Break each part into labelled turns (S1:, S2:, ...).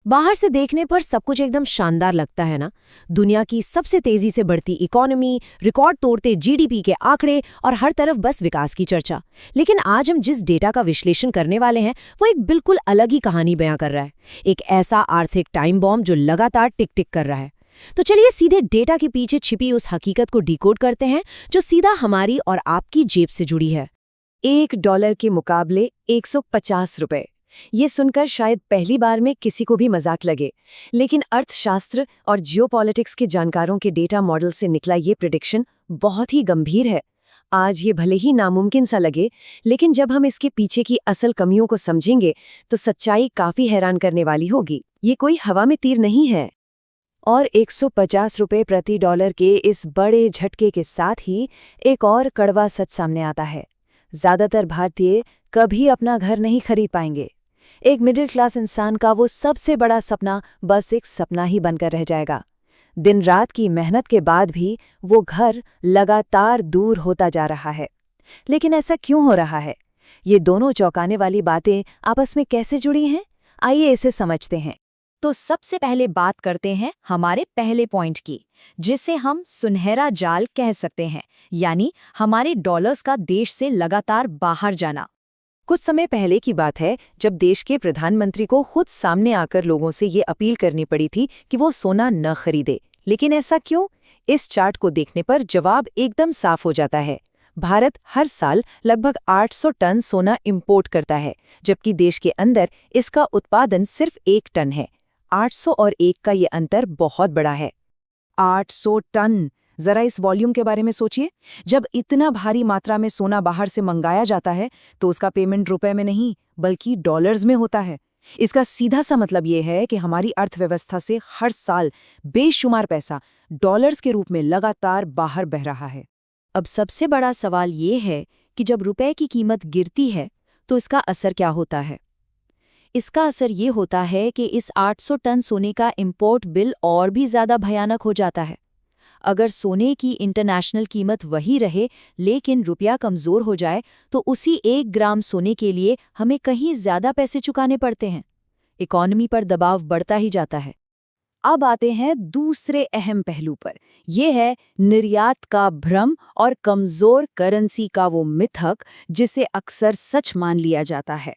S1: बाहर से देखने पर सब कुछ एकदम शानदार लगता है ना। दुनिया की सबसे तेजी से बढ़ती इकोनॉमी, रिकॉर्ड तोड़ते जीडीपी के आंकड़े और हर तरफ बस विकास की चर्चा। लेकिन आज हम जिस डेटा का विश्लेषण करने वाले हैं वो एक बिल्कुल अलग ही कहानी बयां कर रहा है। एक ऐसा आर्थिक टाइम बॉम्ब जो लगातार टिक टिक कर रहा है। तो चलिए सीधे डेटा के पीछे छिपी उस हकीकत को डिकोड करते हैं जो सीधा हमारी और आपकी जेब से जुड़ी है।
S2: $1 के मुकाबले 150 रुपए। ये सुनकर शायद पहली बार में किसी को भी मजाक लगे, लेकिन अर्थशास्त्र और जियोपॉलिटिक्स के जानकारों के डेटा मॉडल से निकला ये प्रिडिक्शन बहुत ही गंभीर है। आज ये भले ही नामुमकिन सा लगे, लेकिन जब हम इसके पीछे की असल कमियों को समझेंगे तो सच्चाई काफी हैरान करने वाली होगी। ये कोई हवा में तीर नहीं है। और 150 रुपए प्रति डॉलर के इस बड़े झटके के साथ ही एक और कड़वा सच सामने आता है। ज्यादातर भारतीय कभी अपना घर नहीं खरीद पाएंगे। एक मिडिल क्लास इंसान का वो सबसे बड़ा सपना बस एक सपना ही बनकर रह जाएगा। दिन रात की मेहनत के बाद भी वो घर लगातार दूर होता जा रहा है। लेकिन ऐसा क्यों हो रहा है? ये दोनों चौंकाने वाली बातें आपस में कैसे जुड़ी हैं? आइए इसे समझते हैं।
S3: तो सबसे पहले बात करते हैं हमारे पहले पॉइंट की, जिसे हम सुनहरा जाल कह सकते हैं, यानी हमारे डॉलर्स का देश से लगातार बाहर जाना।
S2: कुछ समय पहले की बात है जब देश के प्रधानमंत्री को खुद सामने आकर लोगों से ये अपील करनी पड़ी थी कि वो सोना न खरीदे। लेकिन ऐसा क्यों? इस चार्ट को देखने पर जवाब एकदम साफ हो जाता है। भारत हर साल लगभग 800 टन सोना इंपोर्ट करता है, जबकि देश के अंदर इसका उत्पादन सिर्फ 1 टन है। 800 और 1 का ये अंतर बहुत बड़ा है।
S3: 800 टन! जरा इस वॉल्यूम के बारे में सोचिए। जब इतना भारी मात्रा में सोना बाहर से मंगाया जाता है तो उसका पेमेंट रुपए में नहीं बल्कि डॉलर्स में होता है। इसका सीधा सा मतलब ये है कि हमारी अर्थव्यवस्था से हर साल बेशुमार पैसा डॉलर्स के रूप में लगातार बाहर बह रहा है।
S1: अब सबसे बड़ा सवाल ये है कि जब रुपए की कीमत गिरती है तो इसका असर क्या होता है? इसका असर ये होता है कि इस 800 टन सोने का इंपोर्ट बिल और भी ज्यादा भयानक हो जाता है। अगर सोने की इंटरनेशनल कीमत वही रहे लेकिन रुपया कमजोर हो जाए तो उसी 1 ग्राम सोने के लिए हमें कहीं ज्यादा पैसे चुकाने पड़ते हैं। इकोनॉमी पर दबाव बढ़ता ही जाता है।
S3: अब आते हैं दूसरे अहम पहलू पर। यह है निर्यात का भ्रम और कमजोर करेंसी का वो मिथक जिसे अक्सर सच मान लिया जाता है।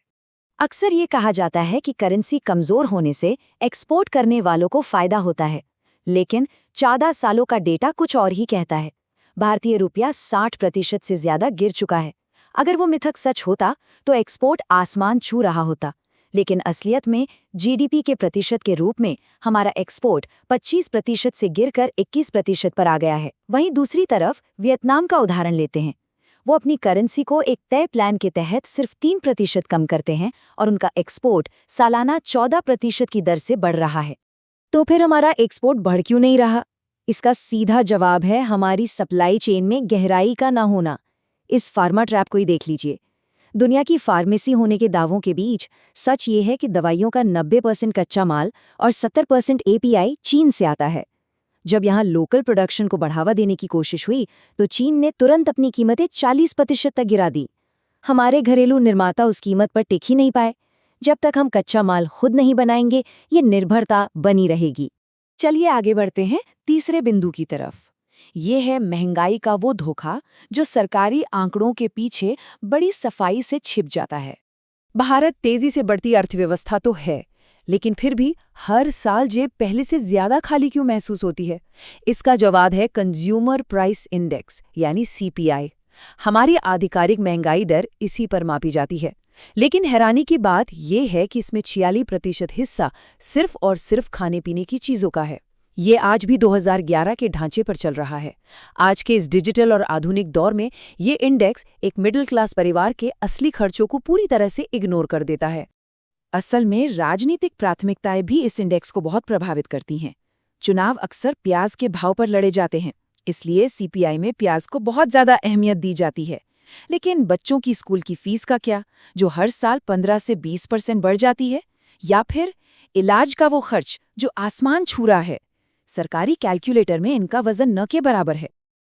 S2: अक्सर ये कहा जाता है कि करेंसी कमजोर होने से एक्सपोर्ट करने वालों को फायदा होता है, लेकिन 14 सालों का डेटा कुछ और ही कहता है। भारतीय रुपया 60% से ज्यादा गिर चुका है। अगर वो मिथक सच होता तो एक्सपोर्ट आसमान छू रहा होता, लेकिन असलियत में जीडीपी के प्रतिशत के रूप में हमारा एक्सपोर्ट 25% से गिरकर 21% पर आ गया है। वहीं दूसरी तरफ वियतनाम का उदाहरण लेते हैं। वो अपनी करेंसी को एक तय प्लान के तहत सिर्फ 3% कम करते हैं और उनका एक्सपोर्ट सालाना 14% की दर से बढ़ रहा है।
S1: तो फिर हमारा एक्सपोर्ट बढ़ क्यों नहीं रहा? इसका सीधा जवाब है हमारी सप्लाई चेन में गहराई का ना होना। इस फार्मा ट्रैप को ही देख लीजिए। दुनिया की फार्मेसी होने के दावों के बीच सच ये है कि दवाइयों का 90% कच्चा माल और 70% एपीआई चीन से आता है। जब यहाँ लोकल प्रोडक्शन को बढ़ावा देने की कोशिश हुई तो चीन ने तुरंत अपनी कीमतें 40% तक गिरा दी। हमारे घरेलू निर्माता उस कीमत पर टिक ही नहीं पाए। जब तक हम कच्चा माल खुद नहीं बनाएंगे ये निर्भरता बनी रहेगी।
S3: चलिए आगे बढ़ते हैं तीसरे बिंदु की तरफ। ये है महंगाई का वो धोखा जो सरकारी आंकड़ों के पीछे बड़ी सफाई से छिप जाता है।
S2: भारत तेजी से बढ़ती अर्थव्यवस्था तो है, लेकिन फिर भी हर साल जेब पहले से ज्यादा खाली क्यों महसूस होती है? इसका जवाब है कंज्यूमर प्राइस इंडेक्स यानी सीपीआई। हमारी आधिकारिक महंगाई दर इसी पर मापी जाती है। लेकिन हैरानी की बात यह है कि इसमें 46% हिस्सा सिर्फ और सिर्फ खाने पीने की चीजों का है। ये आज भी 2011 के ढांचे पर चल रहा है। आज के इस डिजिटल और आधुनिक दौर में ये इंडेक्स एक मिडिल क्लास परिवार के असली खर्चों को पूरी तरह से इग्नोर कर देता है। असल में राजनीतिक प्राथमिकताएं भी इस इंडेक्स को बहुत प्रभावित करती हैं। चुनाव अक्सर प्याज के भाव पर लड़े जाते हैं, इसलिए सीपीआई में प्याज को बहुत ज्यादा अहमियत दी जाती है। लेकिन बच्चों की स्कूल की फीस का क्या, जो हर साल 15 से 20% बढ़ जाती है? या फिर इलाज का वो खर्च जो आसमान छू रहा है? सरकारी कैलकुलेटर में इनका वजन न के बराबर है।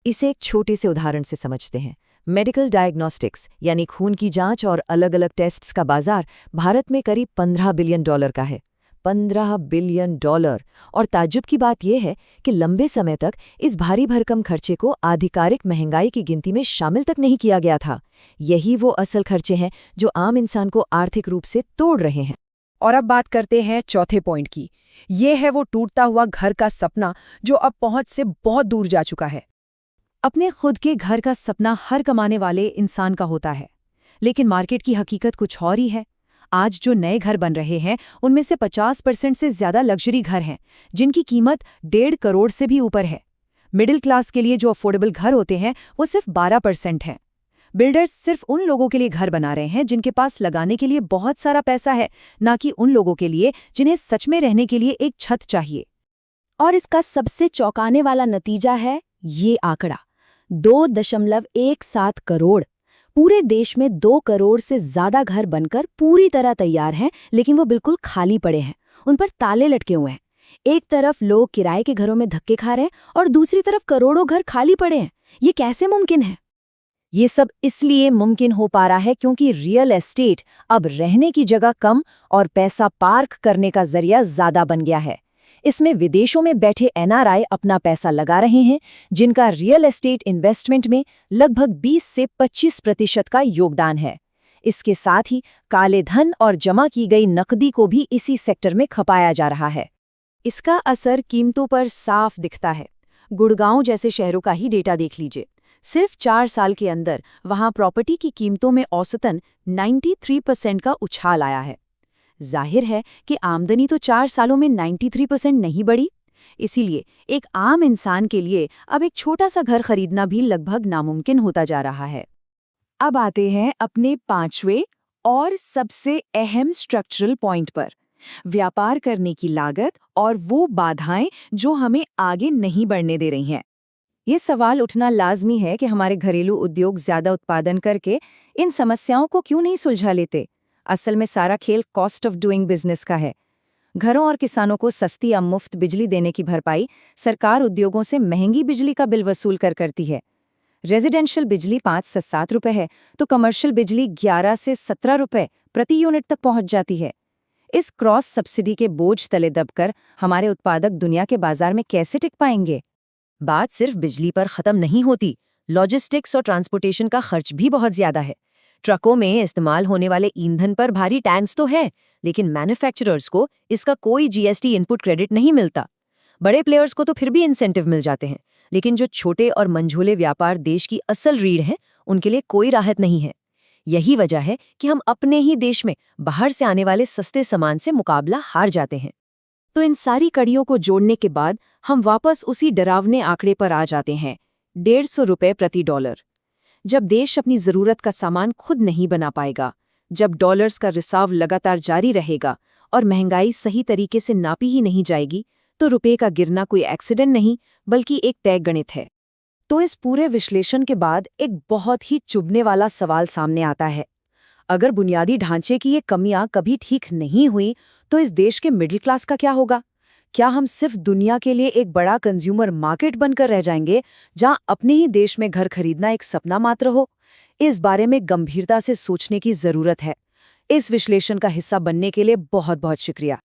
S1: इसे एक छोटे से उदाहरण से समझते हैं। मेडिकल डायग्नोस्टिक्स यानी खून की जांच और अलग अलग टेस्ट्स का बाजार भारत में करीब $15 बिलियन का है। $15 बिलियन। और ताज्जुब की बात यह है कि लंबे समय तक इस भारी भरकम खर्चे को आधिकारिक महंगाई की गिनती में शामिल तक नहीं किया गया था। यही वो असल खर्चे हैं जो आम इंसान को आर्थिक रूप से तोड़ रहे हैं।
S2: और अब बात करते हैं चौथे पॉइंट की। ये है वो टूटता हुआ घर का सपना जो अब पहुंच से बहुत दूर जा चुका है।
S3: अपने खुद के घर का सपना हर कमाने वाले इंसान का होता है, लेकिन मार्केट की हकीकत कुछ और ही है। आज जो नए घर बन रहे हैं उनमें से 50% से ज्यादा लग्जरी घर हैं, जिनकी कीमत 1.5 करोड़ से भी ऊपर है। मिडिल क्लास के लिए जो अफोर्डेबल घर होते हैं वो सिर्फ 12% हैं। बिल्डर्स सिर्फ उन लोगों के लिए घर बना रहे हैं जिनके पास लगाने के लिए बहुत सारा पैसा है, ना कि उन लोगों के लिए जिन्हें सच में रहने के लिए एक छत चाहिए।
S1: और इसका सबसे चौंकाने वाला नतीजा है ये आंकड़ा, 2.17 करोड़। पूरे देश में 2 करोड़ से ज्यादा घर बनकर पूरी तरह तैयार हैं, लेकिन वो बिल्कुल खाली पड़े हैं, उन पर ताले लटके हुए हैं। एक तरफ लोग किराए के घरों में धक्के खा रहे हैं और दूसरी तरफ करोड़ों घर खाली पड़े हैं। ये कैसे मुमकिन है?
S3: ये सब इसलिए मुमकिन हो पा रहा है क्योंकि रियल एस्टेट अब रहने की जगह कम और पैसा पार्क करने का जरिया ज्यादा बन गया है। इसमें विदेशों में बैठे एनआरआई अपना पैसा लगा रहे हैं, जिनका रियल एस्टेट इन्वेस्टमेंट में लगभग 20 से 25% का योगदान है। इसके साथ ही काले धन और जमा की गई नकदी को भी इसी सेक्टर में खपाया जा रहा है। इसका असर कीमतों पर साफ दिखता है। गुड़गांव जैसे शहरों का ही डेटा देख लीजिए। सिर्फ 4 साल के अंदर वहां प्रॉपर्टी की कीमतों में औसतन 93% का उछाल आया है। जाहिर है कि आमदनी तो 4 सालों में 93% नहीं बढ़ी। इसीलिए एक आम इंसान के लिए अब एक छोटा सा घर खरीदना भी लगभग नामुमकिन होता जा रहा है। अब आते हैं अपने 5वें और सबसे अहम स्ट्रक्चरल पॉइंट पर, व्यापार करने की लागत और वो बाधाएं जो हमें आगे नहीं बढ़ने दे रही हैं। ये सवाल उठना लाजमी है कि हमारे घरेलू उद्योग ज्यादा उत्पादन करके इन समस्याओं को क्यों नहीं सुलझा लेते। असल में सारा खेल कॉस्ट ऑफ डूइंग बिजनेस का है। घरों और किसानों को सस्ती या मुफ्त बिजली देने की भरपाई सरकार उद्योगों से महंगी बिजली का बिल वसूल कर करती है। रेजिडेंशियल बिजली 5 से 7 रुपए है तो कमर्शियल बिजली 11 से 17 रुपए प्रति यूनिट तक पहुंच जाती है। इस क्रॉस सब्सिडी के बोझ तले दबकर हमारे उत्पादक दुनिया के बाजार में कैसे टिक पाएंगे? बात सिर्फ बिजली पर खत्म नहीं होती। लॉजिस्टिक्स और ट्रांसपोर्टेशन का खर्च भी बहुत ज्यादा है। ट्रकों में इस्तेमाल होने वाले ईंधन पर भारी टैक्स तो है, लेकिन मैन्युफैक्चरर्स को इसका कोई जीएसटी इनपुट क्रेडिट नहीं मिलता। बड़े प्लेयर्स को तो फिर भी इंसेंटिव मिल जाते हैं, लेकिन जो छोटे और मंझोले व्यापार देश की असल रीढ़ हैं, उनके लिए कोई राहत नहीं है। यही वजह है कि हम अपने ही देश में बाहर से आने वाले सस्ते सामान से मुकाबला हार जाते हैं। तो इन सारी कड़ियों को जोड़ने के बाद हम वापस उसी डरावने आंकड़े पर आ जाते हैं, 150 रुपए प्रति डॉलर। जब देश अपनी जरूरत का सामान खुद नहीं बना पाएगा, जब डॉलर्स का रिसाव लगातार जारी रहेगा और महंगाई सही तरीके से नापी ही नहीं जाएगी, तो रुपए का गिरना कोई एक्सीडेंट नहीं बल्कि एक तय गणित है। तो इस पूरे विश्लेषण के बाद एक बहुत ही चुभने वाला सवाल सामने आता है। अगर बुनियादी ढांचे की ये कमियां कभी ठीक नहीं हुई तो इस देश के मिडिल क्लास का क्या होगा? क्या हम सिर्फ दुनिया के लिए एक बड़ा कंज्यूमर मार्केट बनकर रह जाएंगे, जहां अपने ही देश में घर खरीदना एक सपना मात्र हो? इस बारे में गंभीरता से सोचने की जरूरत है। इस विश्लेषण का हिस्सा बनने के लिए बहुत बहुत शुक्रिया।